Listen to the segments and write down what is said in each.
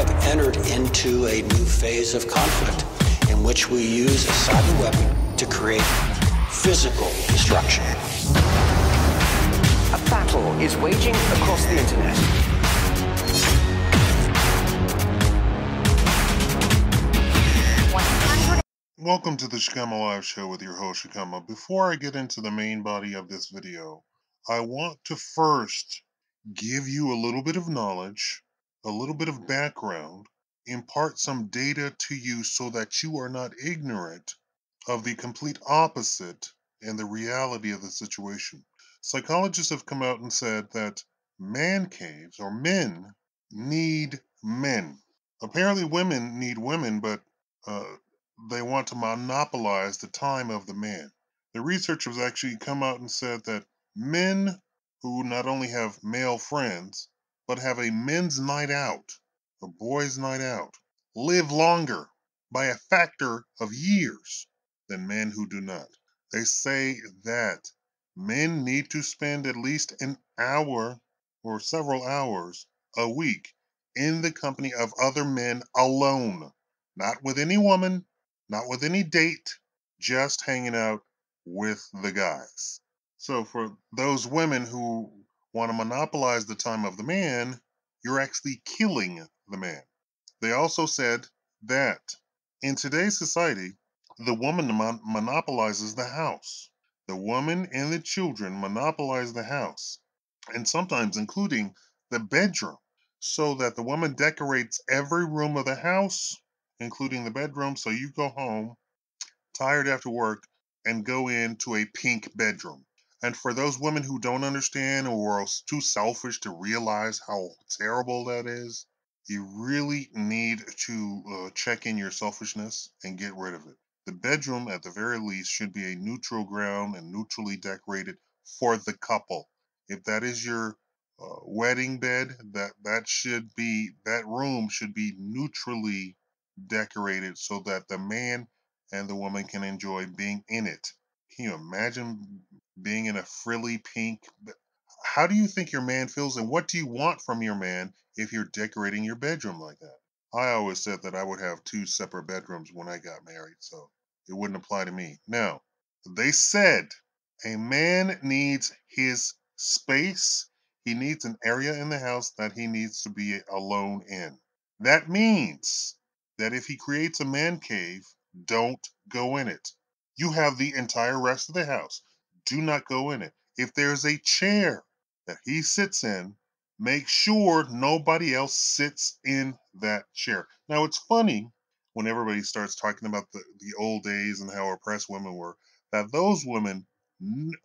have entered into a new phase of conflict in which we use a cyber weapon to create physical destruction. A battle is waging across the internet. Welcome to the Shakaama Live Show with your host Shakaama. Before I get into the main body of this video, I want to first give you a little bit of knowledge, a little bit of background, impart some data to you so that you are not ignorant of the complete opposite and the reality of the situation. Psychologists have come out and said that man caves, or men, need men. Apparently women need women, but they want to monopolize the time of the man. The researchers actually come out and said that men who not only have male friends, but have a men's night out, a boys' night out, live longer by a factor of years than men who do not. They say that men need to spend at least an hour or several hours a week in the company of other men alone, not with any woman, not with any date, just hanging out with the guys. So for those women who want to monopolize the time of the man, you're actually killing the man. They also said that in today's society, the woman monopolizes the house. The woman and the children monopolize the house, and sometimes including the bedroom, so that the woman decorates every room of the house, including the bedroom, so you go home tired after work and go into a pink bedroom. And for those women who don't understand or are too selfish to realize how terrible that is, you really need to check in your selfishness and get rid of it. The bedroom, at the very least, should be a neutral ground and neutrally decorated for the couple. If that is your wedding bed, that room should be neutrally decorated so that the man and the woman can enjoy being in it. Can you imagine being in a frilly pink? How do you think your man feels, and what do you want from your man if you're decorating your bedroom like that? I always said that I would have 2 separate bedrooms when I got married, so it wouldn't apply to me. Now, they said a man needs his space. He needs an area in the house that he needs to be alone in. That means that if he creates a man cave, don't go in it. You have the entire rest of the house. Do not go in it. If there's a chair that he sits in, make sure nobody else sits in that chair. Now, it's funny when everybody starts talking about the old days and how oppressed women were, that those women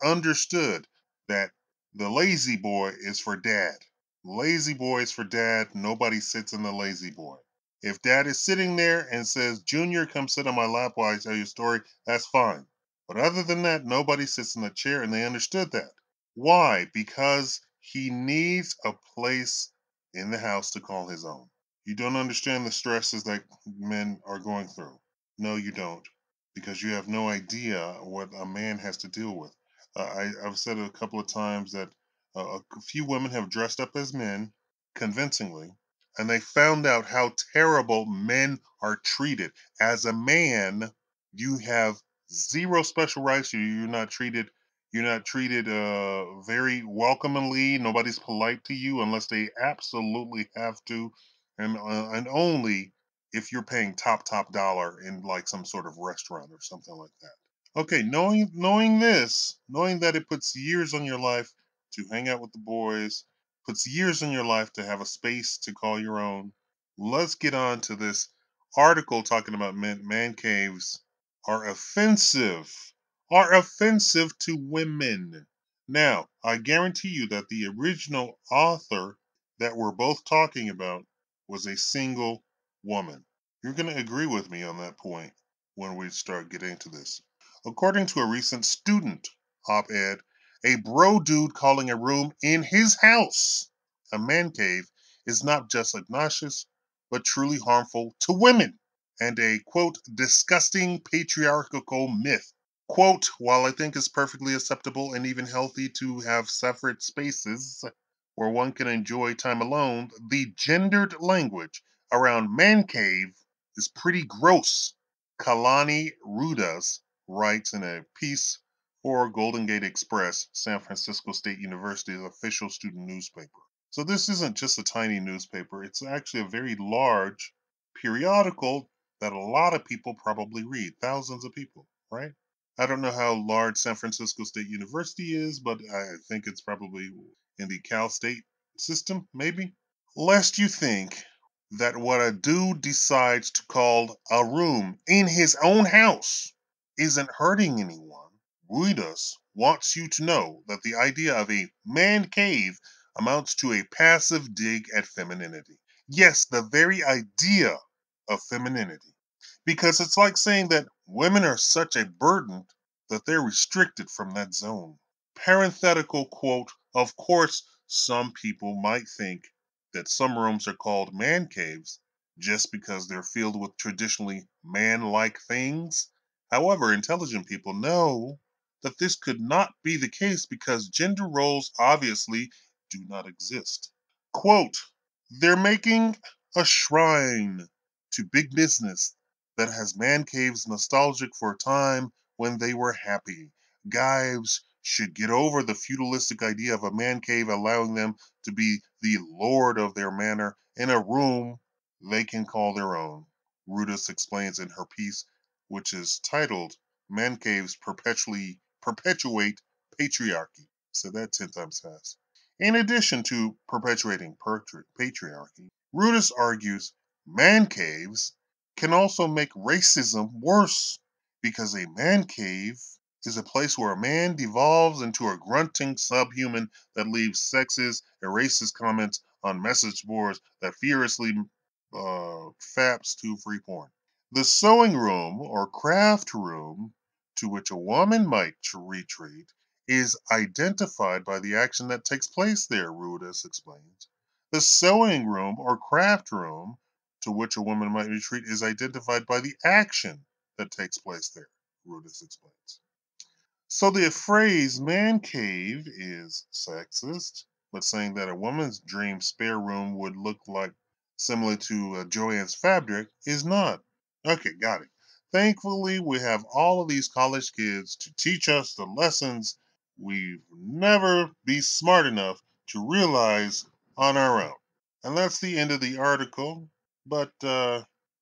understood that the lazy boy is for dad. Lazy boy is for dad. Nobody sits in the lazy boy. If dad is sitting there and says, Junior, come sit on my lap while I tell you a story, that's fine. But other than that, nobody sits in the chair, and they understood that. Why? Because he needs a place in the house to call his own. You don't understand the stresses that men are going through. No, you don't. Because you have no idea what a man has to deal with. I've said it a couple of times that a few women have dressed up as men convincingly, and they found out how terrible men are treated. As a man, you have zero special rights. You're not treated. You're not treated very welcomingly. Nobody's polite to you unless they absolutely have to, and only if you're paying top dollar in like some sort of restaurant or something like that. Okay, knowing this, knowing that it puts years on your life to hang out with the boys, puts years in your life to have a space to call your own. Let's get on to this article talking about man caves are offensive to women. Now, I guarantee you that the original author that we're both talking about was a single woman. You're going to agree with me on that point when we start getting into this. According to a recent student op-ed, a bro dude calling a room in his house a man cave is not just obnoxious, but truly harmful to women, and a, quote, disgusting patriarchal myth. Quote, while I think it's perfectly acceptable and even healthy to have separate spaces where one can enjoy time alone, the gendered language around man cave is pretty gross, Kalani Rudas writes in a piece for Golden Gate Express, San Francisco State University's official student newspaper. So this isn't just a tiny newspaper, it's actually a very large periodical that a lot of people probably read, thousands of people, right? I don't know how large San Francisco State University is, but I think it's probably in the Cal State system, maybe. Lest you think that what a dude decides to call a room in his own house isn't hurting anyone, Ruidas wants you to know that the idea of a man cave amounts to a passive dig at femininity. Yes, the very idea of femininity. Because it's like saying that women are such a burden that they're restricted from that zone. Parenthetical quote, of course, some people might think that some rooms are called man caves just because they're filled with traditionally man like things. However, intelligent people know that this could not be the case because gender roles obviously do not exist. Quote, they're making a shrine to big business that has man caves nostalgic for a time when they were happy. Guys should get over the feudalistic idea of a man cave allowing them to be the lord of their manor in a room they can call their own. Rudis explains in her piece, which is titled Man Caves Perpetuate Patriarchy. So that 10 times fast. In addition to perpetuating patriarchy, Rudis argues man caves can also make racism worse because a man cave is a place where a man devolves into a grunting subhuman that leaves sexist and racist comments on message boards that furiously faps to free porn. The sewing room or craft room to which a woman might retreat is identified by the action that takes place there, Rudis explains. The sewing room or craft room to which a woman might retreat is identified by the action that takes place there, Rudis explains. So the phrase man cave is sexist, but saying that a woman's dream spare room would look like similar to Joanne's fabric is not. Okay, got it. Thankfully, we have all of these college kids to teach us the lessons we've never be smart enough to realize on our own. And that's the end of the article. But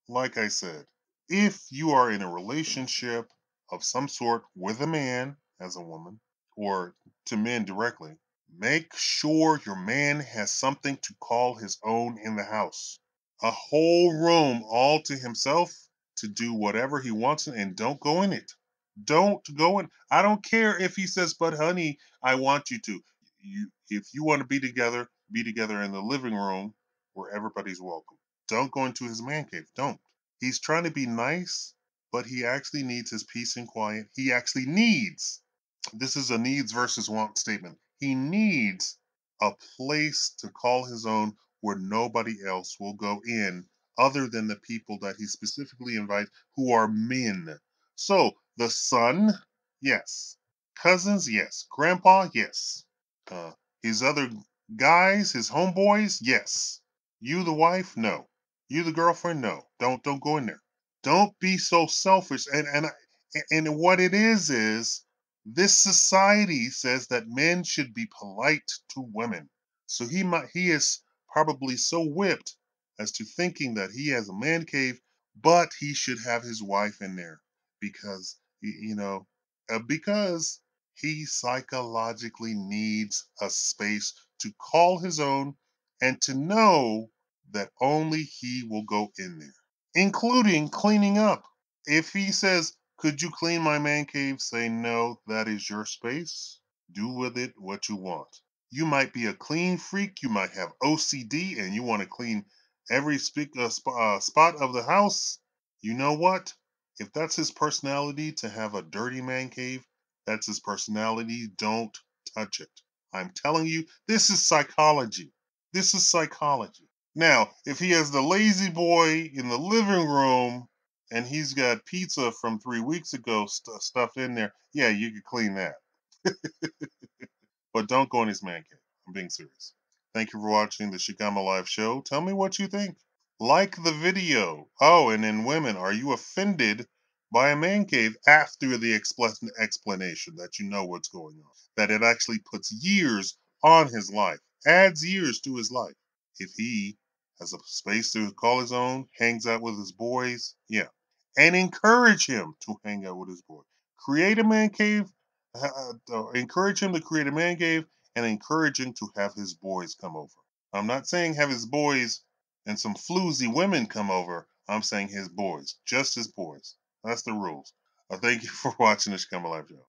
like I said, if you are in a relationship of some sort with a man as a woman, or to men directly, make sure your man has something to call his own in the house. A whole room all to himself to do whatever he wants in, and don't go in it. Don't go in. I don't care if he says, but honey, I want you to. If you want to be together in the living room where everybody's welcome. Don't go into his man cave. Don't. He's trying to be nice, but he actually needs his peace and quiet. He actually needs, this is a needs versus want statement. He needs a place to call his own where nobody else will go in other than the people that he specifically invites who are men. So the son, yes. Cousins, yes. Grandpa, yes. Uh, his other guys, his homeboys, yes. You the wife, no. You the girlfriend, no. Don't go in there. Don't be so selfish. And what it is this society says that men should be polite to women. So he is probably so whipped as to thinking that he has a man cave, but he should have his wife in there because because he psychologically needs a space to call his own and to know that only he will go in there, including cleaning up. If he says, could you clean my man cave? Say, no, that is your space. Do with it what you want. You might be a clean freak. You might have OCD and you want to clean every spot of the house. You know what? If that's his personality to have a dirty man cave, that's his personality. Don't touch it. I'm telling you, this is psychology. This is psychology. Now, if he has the lazy boy in the living room and he's got pizza from 3 weeks ago stuffed in there, yeah, you could clean that. But don't go in his man cave. I'm being serious. Thank you for watching the Shakaama Live show. Tell me what you think. Like the video. Oh, and then women, are you offended by a man cave after the explanation that you know what's going on? That it actually puts years on his life, adds years to his life. If he has a space to call his own, hangs out with his boys, yeah. And encourage him to hang out with his boys. Create a man cave, encourage him to create a man cave, and encourage him to have his boys come over. I'm not saying have his boys and some floozy women come over. I'm saying his boys, just his boys. That's the rules. Thank you for watching the Shakaama Live Show.